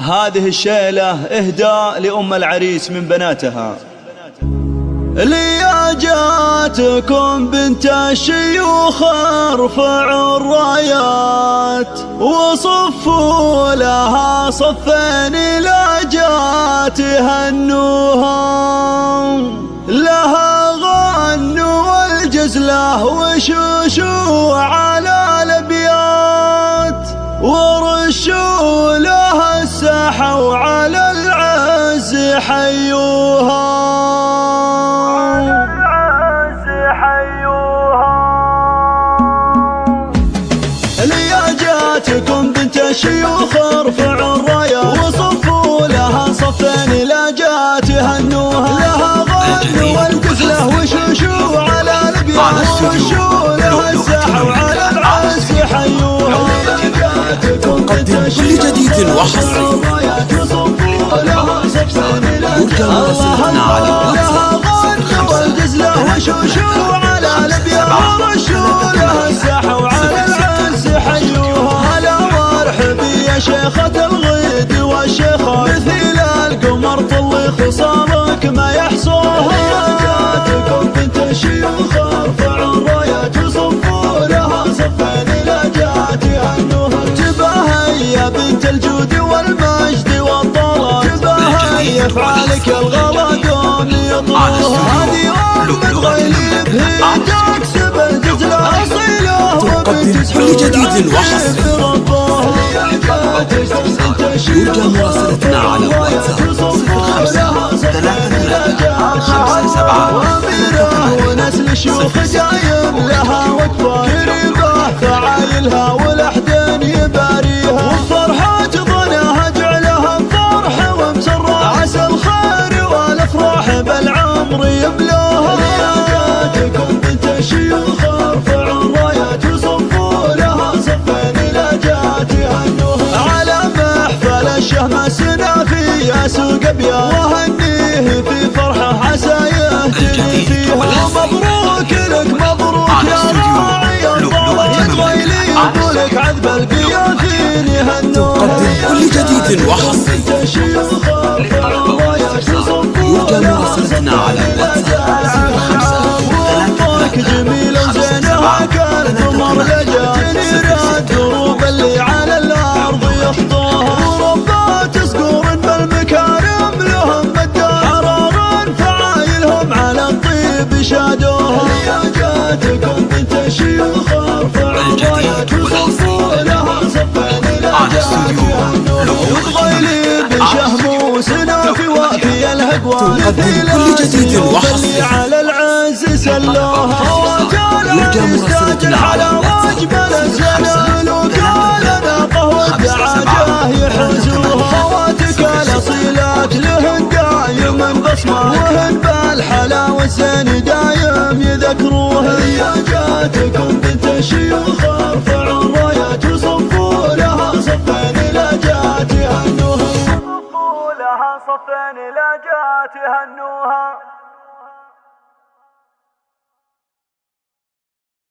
هذه الشيلة إهداء لأم العريس من بناتها. لياجاتكم بنت الشيوخ ارفعوا الرايات وصفوا لها صفين لاجات هنوها، لها غنوا والجزله وشوشوا على الابيات ورشوا لها السحوا على العز حيوها. لياجاتكم بنت الشيوخ ارفعوا الراية وصفوا لها صفين لاجات هنوها، لها غنوا والجزله وشوشوا على الابيات ورشوا لها السحوا على العز حيوها. تقدم كل جديد وحصري يرجى مراسلتنا على الواتساب والجزله وشوشوا على الابيات ورشوا لها السحوا على العز حيوها. هلا مرحبا يا شيخة الغيد والشيخة مثيل القمر طلي خصامك ما يحصوها. لياجاتكم بنت الشيوخ ارفعوا الرايات وصفوا لها صفين لاجات هنوها. تباهي يا بنت الجود والمجد والطلب، تباهي افعالك الغلا دون يطلوها. هذه ام الغيلب هي تكسب الجزله اصيله تقدم كل جديد وحصري يرجى مراسلتنا على الواتساب 0573 ونسل الشيوخ جايب لها وقفه كريمه فعايلها والاحدين يباريها، وفرحه ظنها جعلها فرحه ومسره عسى الخير والافراح بالعمر يبلوها. لياجاتكم بنت الشيوخ ارفعوا الرايات وصفوا لها صفين لاجات هنوها. على محفل الشهم سنافي يا سوق ابيات وهنيه في فرحه عسى يهتدي فيها. مبروك لك مبروك يا راعي الطلعت ويلي يقولك عذب القياثين يهنوها. تقدم كل جديد وحصري يرجى مراسلتنا على الواتساب 0573 جميل وزينها كالقمر لجاتني الدروب اللي على الارض يخطوها. وربات صقور بالمكارم لهم مدار حرار فعايلهم على الطيب شادوها. لياجاتكم بنت الشيوخ ارفعوا الرايات وصفوا لها صفين لاجات هنوها. وتغيلي بشهم سنافي وفي الهقوى مثيل كل جديد وحصري على العز سلوها. يرجى مراسلتنا على الواتساب الزلال وقال ناقه والدعاجه يحوزوها. خواتك الاصيلات لهن دايم بصمه وهن بالحلا والزين دايم يذكروها. لياجاتكم بنت الشيوخ ارفعوا الرايات وصفوا لها صفين لاجات هنوها. صفوا لها صفين لاجات هنوها.